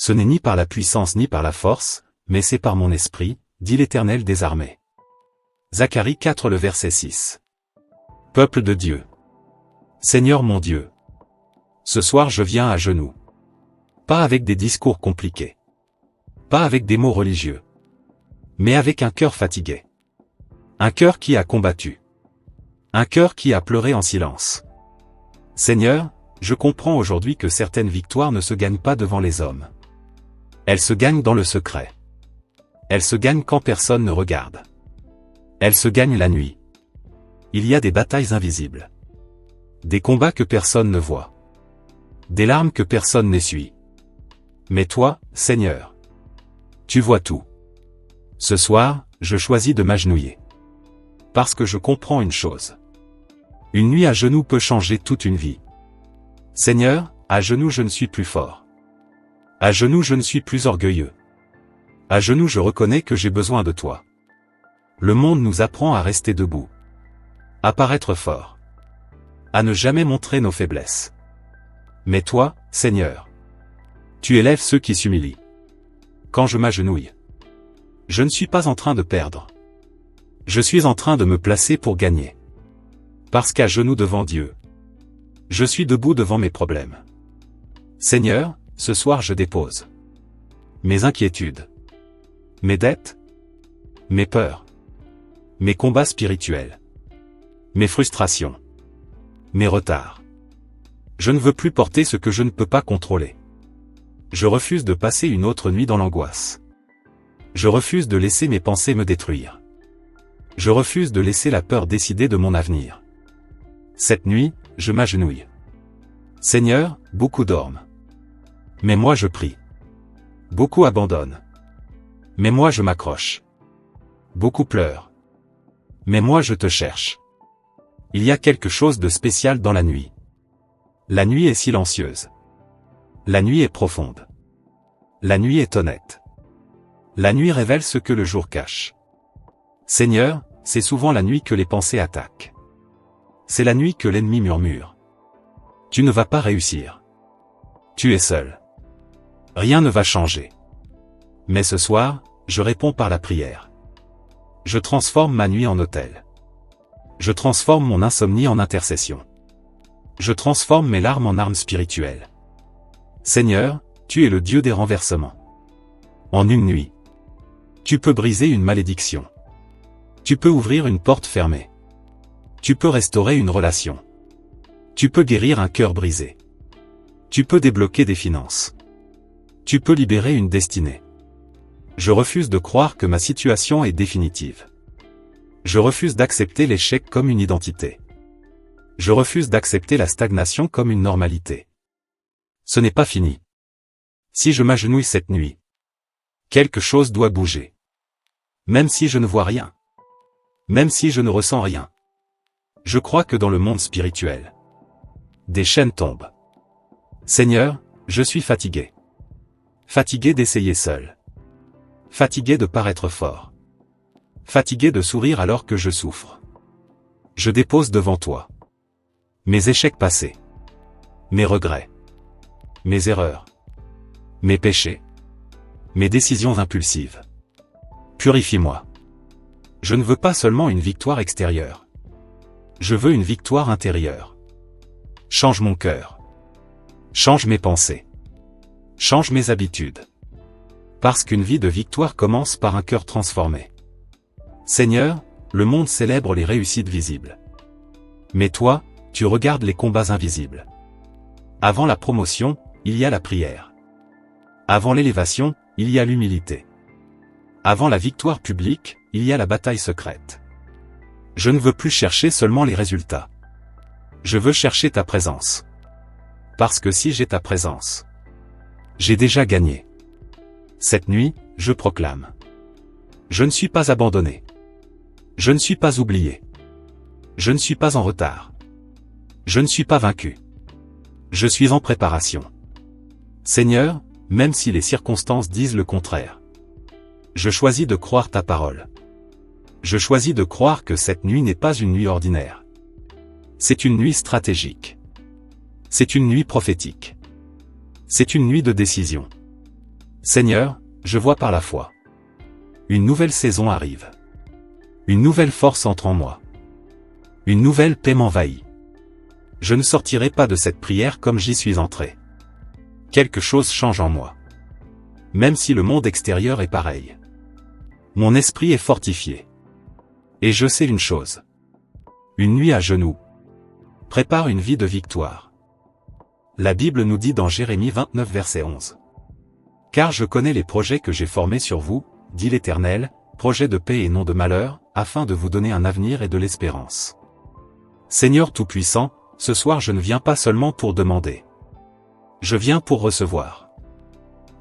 Ce n'est ni par la puissance ni par la force, mais c'est par mon esprit, dit l'Éternel des armées. Zacharie 4 le verset 6. Peuple de Dieu. Seigneur mon Dieu. Ce soir je viens à genoux. Pas avec des discours compliqués. Pas avec des mots religieux. Mais avec un cœur fatigué. Un cœur qui a combattu. Un cœur qui a pleuré en silence. Seigneur, je comprends aujourd'hui que certaines victoires ne se gagnent pas devant les hommes. Elles se gagnent dans le secret. Elles se gagnent quand personne ne regarde. Elles se gagnent la nuit. Il y a des batailles invisibles. Des combats que personne ne voit. Des larmes que personne n'essuie. Mais toi, Seigneur, tu vois tout. Ce soir, je choisis de m'agenouiller. Parce que je comprends une chose. Une nuit à genoux peut changer toute une vie. Seigneur, à genoux je ne suis plus fort. À genoux je ne suis plus orgueilleux. À genoux je reconnais que j'ai besoin de toi. Le monde nous apprend à rester debout. À paraître fort. À ne jamais montrer nos faiblesses. Mais toi, Seigneur, tu élèves ceux qui s'humilient. Quand je m'agenouille, je ne suis pas en train de perdre. Je suis en train de me placer pour gagner. Parce qu'à genoux devant Dieu, je suis debout devant mes problèmes. Seigneur, ce soir je dépose mes inquiétudes, mes dettes, mes peurs, mes combats spirituels, mes frustrations, mes retards. Je ne veux plus porter ce que je ne peux pas contrôler. Je refuse de passer une autre nuit dans l'angoisse. Je refuse de laisser mes pensées me détruire. Je refuse de laisser la peur décider de mon avenir. Cette nuit, je m'agenouille. Seigneur, beaucoup dorment. Mais moi je prie. Beaucoup abandonnent. Mais moi je m'accroche. Beaucoup pleurent. Mais moi je te cherche. Il y a quelque chose de spécial dans la nuit. La nuit est silencieuse. La nuit est profonde. La nuit est honnête. La nuit révèle ce que le jour cache. Seigneur, c'est souvent la nuit que les pensées attaquent. C'est la nuit que l'ennemi murmure. Tu ne vas pas réussir. Tu es seul. Rien ne va changer. Mais ce soir, je réponds par la prière. Je transforme ma nuit en autel. Je transforme mon insomnie en intercession. Je transforme mes larmes en armes spirituelles. Seigneur, tu es le Dieu des renversements. En une nuit, tu peux briser une malédiction. Tu peux ouvrir une porte fermée. Tu peux restaurer une relation. Tu peux guérir un cœur brisé. Tu peux débloquer des finances. Tu peux libérer une destinée. Je refuse de croire que ma situation est définitive. Je refuse d'accepter l'échec comme une identité. Je refuse d'accepter la stagnation comme une normalité. Ce n'est pas fini. Si je m'agenouille cette nuit, quelque chose doit bouger. Même si je ne vois rien. Même si je ne ressens rien. Je crois que dans le monde spirituel, des chaînes tombent. Seigneur, je suis fatigué. Fatigué d'essayer seul. Fatigué de paraître fort. Fatigué de sourire alors que je souffre. Je dépose devant toi mes échecs passés, mes regrets, mes erreurs, mes péchés, mes décisions impulsives. Purifie-moi. Je ne veux pas seulement une victoire extérieure. Je veux une victoire intérieure. Change mon cœur. Change mes pensées. Change mes habitudes. Parce qu'une vie de victoire commence par un cœur transformé. Seigneur, le monde célèbre les réussites visibles. Mais toi, tu regardes les combats invisibles. Avant la promotion, il y a la prière. Avant l'élévation, il y a l'humilité. Avant la victoire publique, il y a la bataille secrète. Je ne veux plus chercher seulement les résultats. Je veux chercher ta présence. Parce que si j'ai ta présence, j'ai déjà gagné. Cette nuit, je proclame. Je ne suis pas abandonné. Je ne suis pas oublié. Je ne suis pas en retard. Je ne suis pas vaincu. Je suis en préparation. Seigneur, même si les circonstances disent le contraire, je choisis de croire ta parole. Je choisis de croire que cette nuit n'est pas une nuit ordinaire. C'est une nuit stratégique. C'est une nuit prophétique. C'est une nuit de décision. Seigneur, je vois par la foi. Une nouvelle saison arrive. Une nouvelle force entre en moi. Une nouvelle paix m'envahit. Je ne sortirai pas de cette prière comme j'y suis entré. Quelque chose change en moi. Même si le monde extérieur est pareil. Mon esprit est fortifié. Et je sais une chose. Une nuit à genoux prépare une vie de victoire. La Bible nous dit dans Jérémie 29 verset 11. Car je connais les projets que j'ai formés sur vous, dit l'Éternel, projets de paix et non de malheur, afin de vous donner un avenir et de l'espérance. Seigneur Tout-Puissant, ce soir je ne viens pas seulement pour demander. Je viens pour recevoir.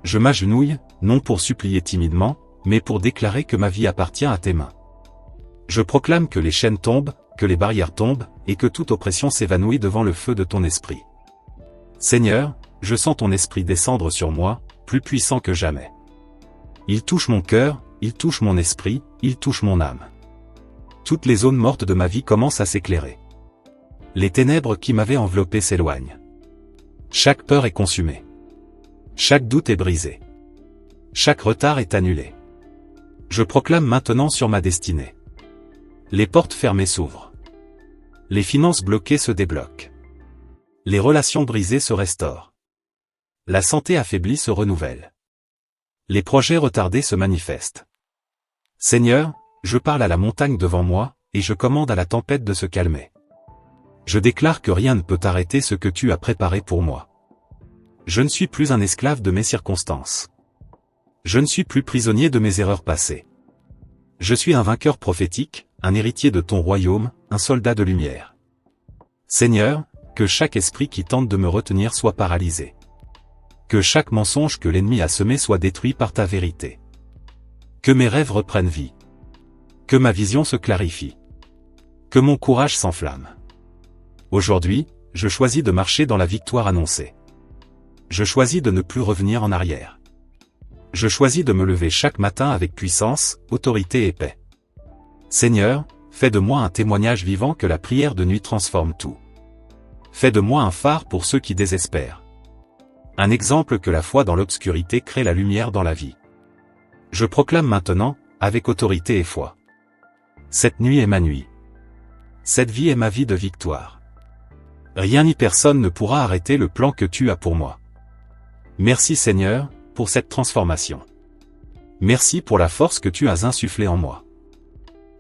Je m'agenouille, non pour supplier timidement, mais pour déclarer que ma vie appartient à tes mains. Je proclame que les chaînes tombent, que les barrières tombent, et que toute oppression s'évanouit devant le feu de ton esprit. Seigneur, je sens ton esprit descendre sur moi, plus puissant que jamais. Il touche mon cœur, il touche mon esprit, il touche mon âme. Toutes les zones mortes de ma vie commencent à s'éclairer. Les ténèbres qui m'avaient enveloppé s'éloignent. Chaque peur est consumée. Chaque doute est brisé. Chaque retard est annulé. Je proclame maintenant sur ma destinée. Les portes fermées s'ouvrent. Les finances bloquées se débloquent. Les relations brisées se restaurent. La santé affaiblie se renouvelle. Les projets retardés se manifestent. Seigneur, je parle à la montagne devant moi, et je commande à la tempête de se calmer. Je déclare que rien ne peut arrêter ce que tu as préparé pour moi. Je ne suis plus un esclave de mes circonstances. Je ne suis plus prisonnier de mes erreurs passées. Je suis un vainqueur prophétique, un héritier de ton royaume, un soldat de lumière. Seigneur, que chaque esprit qui tente de me retenir soit paralysé. Que chaque mensonge que l'ennemi a semé soit détruit par ta vérité. Que mes rêves reprennent vie. Que ma vision se clarifie. Que mon courage s'enflamme. Aujourd'hui, je choisis de marcher dans la victoire annoncée. Je choisis de ne plus revenir en arrière. Je choisis de me lever chaque matin avec puissance, autorité et paix. Seigneur, fais de moi un témoignage vivant que la prière de nuit transforme tout. Fais de moi un phare pour ceux qui désespèrent. Un exemple que la foi dans l'obscurité crée la lumière dans la vie. Je proclame maintenant, avec autorité et foi. Cette nuit est ma nuit. Cette vie est ma vie de victoire. Rien ni personne ne pourra arrêter le plan que tu as pour moi. Merci Seigneur, pour cette transformation. Merci pour la force que tu as insufflée en moi.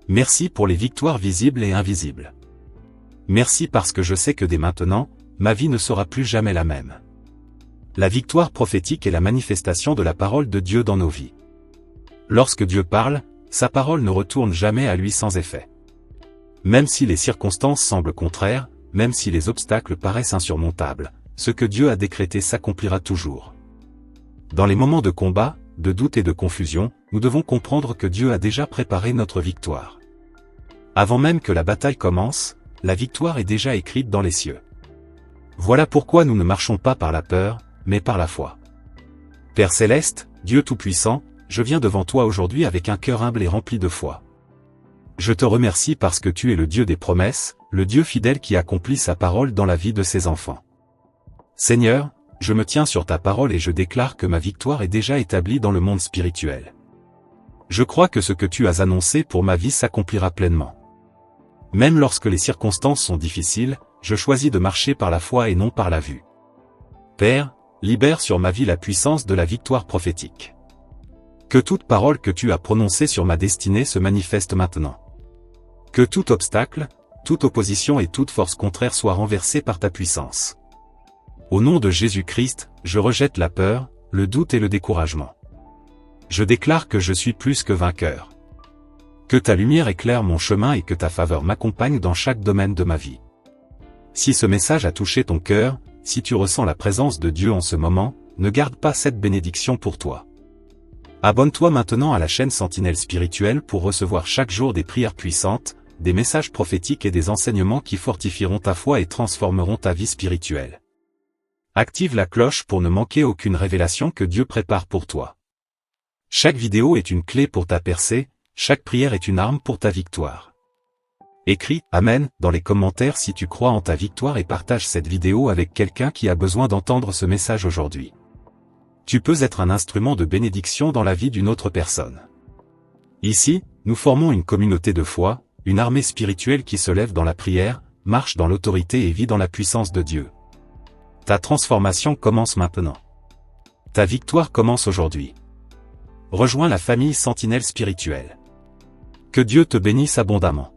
Merci pour les victoires visibles et invisibles. Merci parce que je sais que dès maintenant, ma vie ne sera plus jamais la même. La victoire prophétique est la manifestation de la parole de Dieu dans nos vies. Lorsque Dieu parle, sa parole ne retourne jamais à lui sans effet. Même si les circonstances semblent contraires, même si les obstacles paraissent insurmontables, ce que Dieu a décrété s'accomplira toujours. Dans les moments de combat, de doute et de confusion, nous devons comprendre que Dieu a déjà préparé notre victoire. Avant même que la bataille commence, la victoire est déjà écrite dans les cieux. Voilà pourquoi nous ne marchons pas par la peur, mais par la foi. Père Céleste, Dieu Tout-Puissant, je viens devant toi aujourd'hui avec un cœur humble et rempli de foi. Je te remercie parce que tu es le Dieu des promesses, le Dieu fidèle qui accomplit sa parole dans la vie de ses enfants. Seigneur, je me tiens sur ta parole et je déclare que ma victoire est déjà établie dans le monde spirituel. Je crois que ce que tu as annoncé pour ma vie s'accomplira pleinement. Même lorsque les circonstances sont difficiles, je choisis de marcher par la foi et non par la vue. Père, libère sur ma vie la puissance de la victoire prophétique. Que toute parole que tu as prononcée sur ma destinée se manifeste maintenant. Que tout obstacle, toute opposition et toute force contraire soient renversées par ta puissance. Au nom de Jésus-Christ, je rejette la peur, le doute et le découragement. Je déclare que je suis plus que vainqueur. Que ta lumière éclaire mon chemin et que ta faveur m'accompagne dans chaque domaine de ma vie. Si ce message a touché ton cœur, si tu ressens la présence de Dieu en ce moment, ne garde pas cette bénédiction pour toi. Abonne-toi maintenant à la chaîne Sentinelle Spirituelle pour recevoir chaque jour des prières puissantes, des messages prophétiques et des enseignements qui fortifieront ta foi et transformeront ta vie spirituelle. Active la cloche pour ne manquer aucune révélation que Dieu prépare pour toi. Chaque vidéo est une clé pour ta percée, chaque prière est une arme pour ta victoire. Écris « Amen » dans les commentaires si tu crois en ta victoire et partage cette vidéo avec quelqu'un qui a besoin d'entendre ce message aujourd'hui. Tu peux être un instrument de bénédiction dans la vie d'une autre personne. Ici, nous formons une communauté de foi, une armée spirituelle qui se lève dans la prière, marche dans l'autorité et vit dans la puissance de Dieu. Ta transformation commence maintenant. Ta victoire commence aujourd'hui. Rejoins la famille Sentinelle spirituelle. Que Dieu te bénisse abondamment.